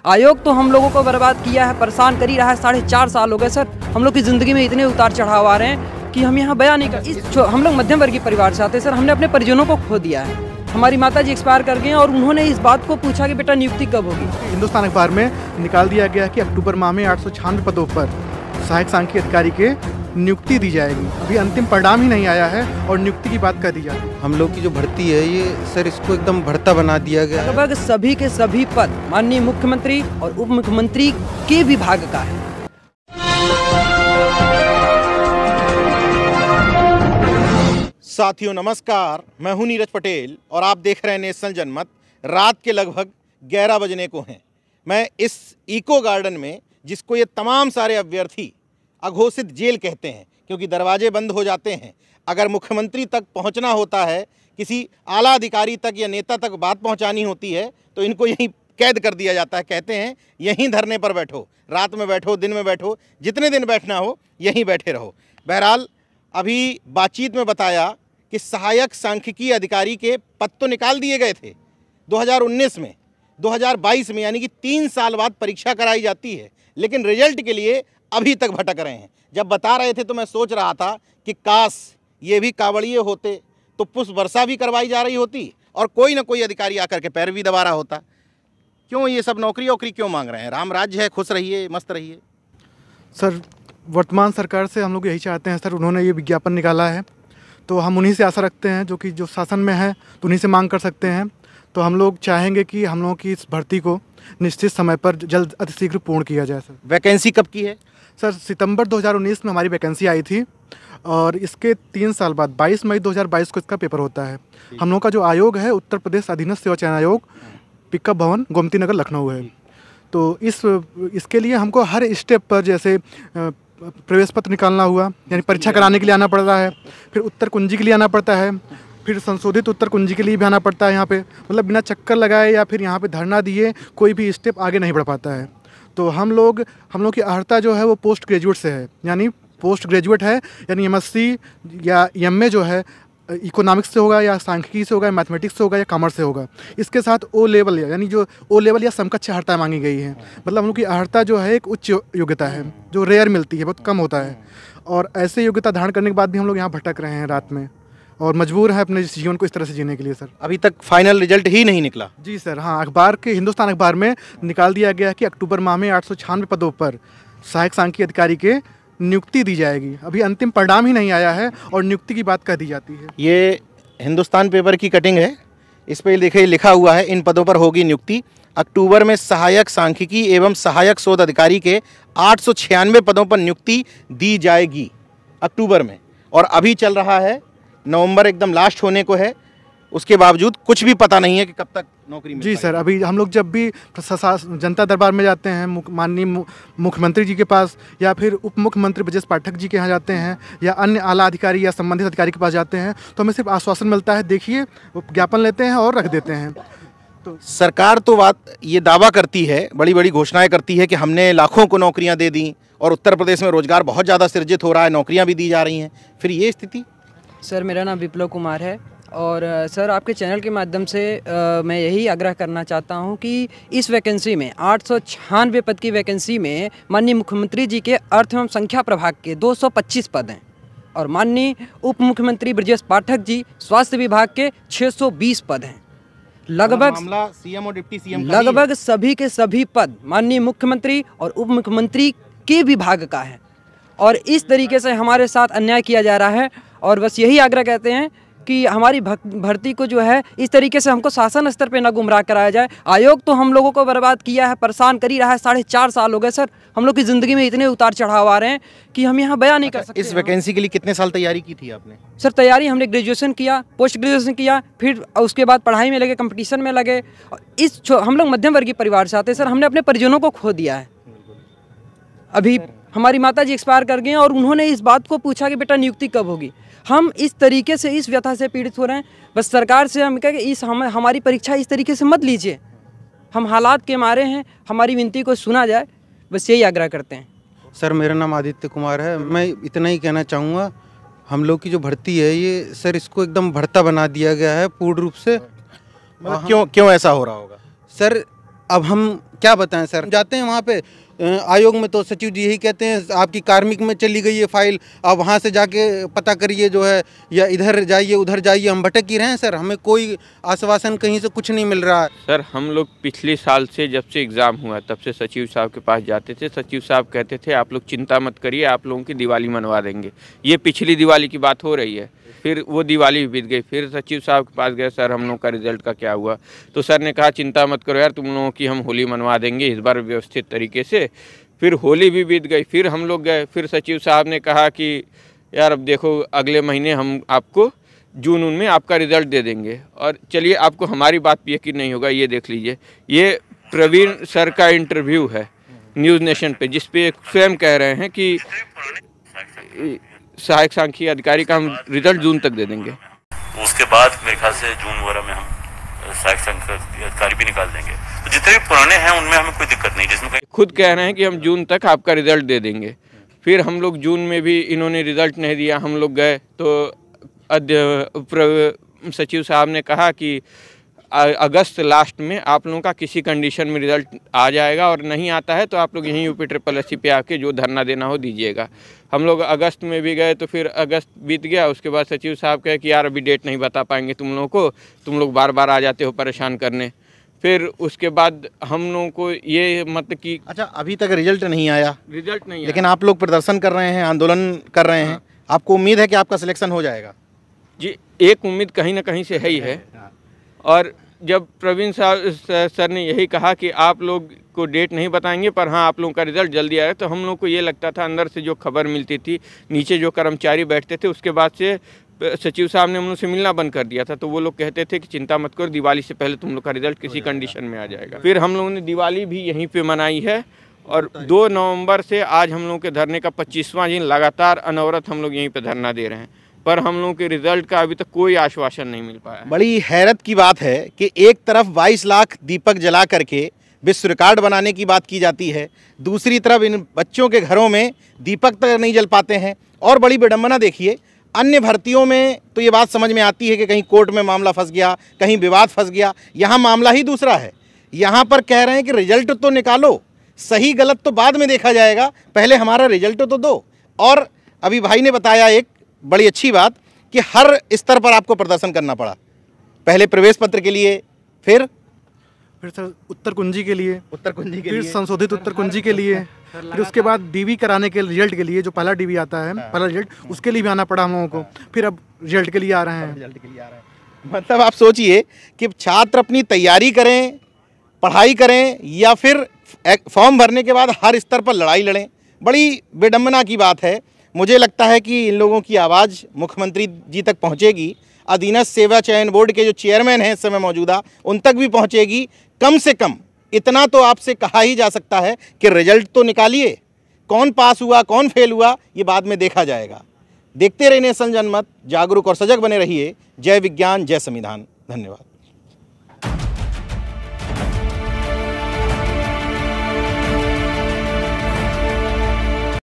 आयोग तो हम लोगों को बर्बाद किया है, परेशान कर ही रहा है। 4.5 साल हो गए सर, हम लोग की ज़िंदगी में इतने उतार चढ़ाव आ रहे हैं कि हम यहाँ बयान नहीं कर। हम लोग मध्यम वर्गीय परिवार से आते हैं सर, हमने अपने परिजनों को खो दिया है। हमारी माता जी एक्सपायर कर गए हैं और उन्होंने इस बात को पूछा कि बेटा नियुक्ति कब होगी। हिंदुस्तान अखबार में निकाल दिया गया कि अक्टूबर माह में 896 पदों पर सहायक सांख्यिकी अधिकारी के नियुक्ति दी जाएगी। अभी अंतिम परिणाम ही नहीं आया है और नियुक्ति की बात कर दी जाती है। हम लोग की जो भर्ती है ये सर इसको एकदम भर्ता बना दिया गया है। लगभग सभी के सभी पद माननीय मुख्यमंत्री और उप मुख्यमंत्री के विभाग का है। साथियों नमस्कार, मैं हूं नीरज पटेल और आप देख रहे हैं नेशनल जनमत। रात के लगभग 11 बजने को हैं। मैं इस इको गार्डन में, जिसको ये तमाम सारे अभ्यर्थी अघोषित जेल कहते हैं क्योंकि दरवाजे बंद हो जाते हैं, अगर मुख्यमंत्री तक पहुंचना होता है, किसी आला अधिकारी तक या नेता तक बात पहुंचानी होती है तो इनको यहीं कैद कर दिया जाता है। कहते हैं यहीं धरने पर बैठो, रात में बैठो, दिन में बैठो, जितने दिन बैठना हो यहीं बैठे रहो। बहरहाल अभी बातचीत में बताया कि सहायक सांख्यिकी अधिकारी के पद तो निकाल दिए गए थे 2019 में, 2022 में, यानी कि 3 साल बाद परीक्षा कराई जाती है, लेकिन रिजल्ट के लिए अभी तक भटक रहे हैं। जब बता रहे थे तो मैं सोच रहा था कि काश ये भी कावड़िए होते तो पुष्प वर्षा भी करवाई जा रही होती और कोई ना कोई अधिकारी आकर के पैर भी दबा रहा होता। क्यों ये सब नौकरी वोकरी क्यों मांग रहे हैं? राम राज्य है, खुश रहिए, मस्त रहिए। सर, वर्तमान सरकार से हम लोग यही चाहते हैं सर, उन्होंने ये विज्ञापन निकाला है तो हम उन्हीं से आशा रखते हैं, जो शासन में है तो उन्हीं से मांग कर सकते हैं। तो हम लोग चाहेंगे कि हम लोगों की इस भर्ती को निश्चित समय पर जल्द अतिशीघ्र पूर्ण किया जाए। सर, वैकेंसी कब की है? सर, सितंबर 2019 में हमारी वैकेंसी आई थी और इसके 3 साल बाद 22 मई 2022 को इसका पेपर होता है। हम लोग का जो आयोग है उत्तर प्रदेश अधीनस्थ सेवा चयन आयोग, पिकअप भवन, गोमती नगर, लखनऊ है। तो इसके लिए हमको हर स्टेप पर, जैसे प्रवेश पत्र निकालना हुआ, यानी परीक्षा कराने के लिए आना पड़ता है, फिर उत्तर कुंजी के लिए आना पड़ता है, फिर संशोधित उत्तर कुंजी के लिए भी आना पड़ता है। यहाँ पे मतलब बिना चक्कर लगाए या फिर यहाँ पे धरना दिए कोई भी स्टेप आगे नहीं बढ़ पाता है। तो हम लोग की अर्हता जो है वो पोस्ट ग्रेजुएट से है, यानी पोस्ट ग्रेजुएट है, यानी MSc या MA जो है इकोनॉमिक्स से होगा या सांख्यिकी से होगा या मैथमेटिक्स से होगा या कॉमर्स से होगा। इसके साथ O लेवल यानी जो O लेवल या समकक्ष अर्हता मांगी गई है। मतलब हम लोग की अर्हता जो है एक उच्च योग्यता है जो रेयर मिलती है, बहुत कम होता है। और ऐसे योग्यता धारण करने के बाद भी हम लोग यहाँ भटक रहे हैं रात में और मजबूर हैं अपने जीवन को इस तरह से जीने के लिए। सर, अभी तक फाइनल रिजल्ट ही नहीं निकला? जी सर, हाँ, हिंदुस्तान अखबार में निकाल दिया गया कि अक्टूबर माह में 896 पदों पर सहायक सांख्यिकी अधिकारी के नियुक्ति दी जाएगी। अभी अंतिम परिणाम ही नहीं आया है और नियुक्ति की बात कर दी जाती है। ये हिंदुस्तान पेपर की कटिंग है, इस पर देखिए लिखा हुआ है इन पदों पर होगी नियुक्ति। अक्टूबर में सहायक सांख्यिकी एवं सहायक शोध अधिकारी के 896 पदों पर नियुक्ति दी जाएगी अक्टूबर में, और अभी चल रहा है नवंबर, एकदम लास्ट होने को है। उसके बावजूद कुछ भी पता नहीं है कि कब तक नौकरी मिल जी सर, अभी हम लोग जब भी जनता दरबार में जाते हैं, माननीय मुख्यमंत्री जी के पास या फिर उप मुख्यमंत्री ब्रजेश पाठक जी के यहाँ जाते हैं या अन्य आला अधिकारी या संबंधित अधिकारी के पास जाते हैं तो हमें सिर्फ आश्वासन मिलता है, देखिए, ज्ञापन लेते हैं और रख देते हैं। तो सरकार तो ये दावा करती है, बड़ी बड़ी घोषणाएं करती है कि हमने लाखों को नौकरियां दे दी और उत्तर प्रदेश में रोजगार बहुत ज़्यादा सृजित हो रहा है, नौकरियां भी दी जा रही हैं, फिर ये स्थिति? सर, मेरा नाम विप्लव कुमार है और सर आपके चैनल के माध्यम से मैं यही आग्रह करना चाहता हूं कि इस वैकेंसी में 896 पद की वैकेंसी में माननीय मुख्यमंत्री जी के अर्थ एवं संख्या प्रभाग के 225 पद हैं और माननीय उप मुख्यमंत्री ब्रजेश पाठक जी स्वास्थ्य विभाग के 620 पद हैं। लगभग सीएम और डिप्टी सीएम लगभग सभी के सभी पद माननीय मुख्यमंत्री और उप मुख्यमंत्री के विभाग का है और इस तरीके से हमारे साथ अन्याय किया जा रहा है। और बस यही आग्रह कहते हैं कि हमारी भर्ती को जो है इस तरीके से हमको शासन स्तर पे ना गुमराह कराया जाए। आयोग तो हम लोगों को बर्बाद किया है, परेशान कर ही रहा है। 4.5 साल हो गए सर, हम लोग की ज़िंदगी में इतने उतार चढ़ाव आ रहे हैं कि हम यहाँ बयान नहीं कर सकते। इस वैकेंसी के लिए कितने साल तैयारी की थी आपने? सर, तैयारी हमने ग्रेजुएशन किया, पोस्ट ग्रेजुएशन किया, फिर उसके बाद पढ़ाई में लगे, कंपटीशन में लगे। हम लोग मध्यम वर्गीय परिवार से आते हैं सर, हमने अपने परिजनों को खो दिया है। अभी हमारी माता जी एक्सपायर कर गए हैं और उन्होंने इस बात को पूछा कि बेटा नियुक्ति कब होगी। हम इस तरीके से, इस व्यथा से पीड़ित हो रहे हैं। बस सरकार से हम कहें कि हमारी परीक्षा इस तरीके से मत लीजिए, हम हालात के मारे हैं, हमारी विनती को सुना जाए, बस यही आग्रह करते हैं। सर, मेरा नाम आदित्य कुमार है। मैं इतना ही कहना चाहूँगा, हम लोग की जो भर्ती है ये सर इसको एकदम भर्ता बना दिया गया है पूर्ण रूप से। क्यों ऐसा हो रहा होगा? सर, अब हम क्या बताएं सर, जाते हैं वहाँ पे आयोग में तो सचिव जी यही कहते हैं आपकी कार्मिक में चली गई है फाइल, आप वहाँ से जाके पता करिए जो है, या इधर जाइए उधर जाइए। हम भटक ही रहे हैं सर, हमें कोई आश्वासन कहीं से कुछ नहीं मिल रहा है। सर हम लोग पिछले साल से जब से एग्ज़ाम हुआ तब से सचिव साहब के पास जाते थे। सचिव साहब कहते थे आप लोग चिंता मत करिए, आप लोगों की दिवाली मनवा देंगे। ये पिछली दिवाली की बात हो रही है, फिर वो दिवाली भी बीत गई। फिर सचिव साहब के पास गए, सर हम लोग का रिजल्ट का क्या हुआ? तो सर ने कहा चिंता मत करो यार, तुम लोगों की हम होली मनवा देंगे इस बार व्यवस्थित तरीके से। फिर होली भी बीत गई, फिर हम लोग गए, फिर सचिव साहब ने कहा कि यार अब देखो अगले महीने हम आपको जून में आपका रिज़ल्ट दे देंगे। और चलिए आपको हमारी बात पे यकीन नहीं होगा, ये देख लीजिए, ये प्रवीण सर का इंटरव्यू है न्यूज़ नेशन पे, जिस पे स्वयं कह रहे हैं कि सहायक सांख्यिकी अधिकारी का हम रिजल्ट जून तक दे देंगे। उसके बाद मेरे ख्याल से जून वगैरह में हम सहायक सांख्यिकी अधिकारी भी निकाल देंगे। तो जितने भी पुराने हैं उनमें हमें कोई दिक्कत नहीं, जिसमें खुद कह रहे हैं कि हम जून तक आपका रिजल्ट दे देंगे। फिर हम लोग जून में भी इन्होंने रिजल्ट नहीं दिया। हम लोग गए तो सचिव साहब ने कहा कि अगस्त लास्ट में आप लोगों का किसी कंडीशन में रिज़ल्ट आ जाएगा, और नहीं आता है तो आप लोग यहीं UP-SSC पे आके जो धरना देना हो दीजिएगा। हम लोग अगस्त में भी गए तो फिर अगस्त बीत गया। उसके बाद सचिव साहब कहे कि यार अभी डेट नहीं बता पाएंगे तुम लोगों को, तुम लोग बार बार आ जाते हो परेशान करने। फिर उसके बाद हम लोगों को ये मतलब कि अच्छा, अभी तक रिजल्ट नहीं आया, रिजल्ट नहीं लेकिन आप लोग प्रदर्शन कर रहे हैं, आंदोलन कर रहे हैं, आपको उम्मीद है कि आपका सिलेक्शन हो जाएगा? जी, एक उम्मीद कहीं ना कहीं से है ही है। और जब प्रवीण साहब सर ने यही कहा कि आप लोग को डेट नहीं बताएंगे पर हाँ आप लोगों का रिजल्ट जल्दी आएगा, तो हम लोग को ये लगता था, अंदर से जो खबर मिलती थी, नीचे जो कर्मचारी बैठते थे, उसके बाद से सचिव साहब ने हम लोग से मिलना बंद कर दिया था। तो वो लोग कहते थे कि चिंता मत करो, दिवाली से पहले तुम लोग का रिजल्ट किसी कंडीशन में आ जाएगा। फिर हम लोगों ने दिवाली भी यहीं पे मनाई है, और 2 नवंबर से आज हम लोग के धरने का 25वां दिन लगातार अनवरत हम लोग यहीं पे धरना दे रहे हैं, पर हम लोगों के रिजल्ट का अभी तक कोई आश्वासन नहीं मिल पाया। बड़ी हैरत की बात है कि एक तरफ 22 लाख दीपक जला करके विश्व रिकॉर्ड बनाने की बात की जाती है, दूसरी तरफ इन बच्चों के घरों में दीपक तक नहीं जल पाते हैं। और बड़ी विडंबना देखिए, अन्य भर्तियों में तो ये बात समझ में आती है कि कहीं कोर्ट में मामला फंस गया, कहीं विवाद फंस गया, यहाँ मामला ही दूसरा है। यहाँ पर कह रहे हैं कि रिजल्ट तो निकालो, सही गलत तो बाद में देखा जाएगा, पहले हमारा रिजल्ट तो दो। और अभी भाई ने बताया एक बड़ी अच्छी बात कि हर स्तर पर आपको प्रदर्शन करना पड़ा, पहले प्रवेश पत्र के लिए, फिर सर उत्तर कुंजी के लिए, फिर फिर संशोधित उत्तर कुंजी के लिए, फिर उसके बाद डीवी कराने के रिजल्ट के लिए, जो पहला डीवी आता है, पहला रिजल्ट, उसके लिए भी आना पड़ा हम लोगों को। फिर अब रिजल्ट के लिए आ रहे हैं। मतलब आप सोचिए कि छात्र अपनी तैयारी करें, पढ़ाई करें, या फिर फॉर्म भरने के बाद हर स्तर पर लड़ाई लड़ें। बड़ी विडंबना की बात है। मुझे लगता है कि इन लोगों की आवाज़ मुख्यमंत्री जी तक पहुंचेगी, अधीनस्थ सेवा चयन बोर्ड के जो चेयरमैन हैं इस समय मौजूदा, उन तक भी पहुंचेगी। कम से कम इतना तो आपसे कहा ही जा सकता है कि रिजल्ट तो निकालिए, कौन पास हुआ कौन फेल हुआ ये बाद में देखा जाएगा। देखते रहिए नेशन जनमत, जागरूक और सजग बने रहिए। जय विज्ञान, जय संविधान। धन्यवाद।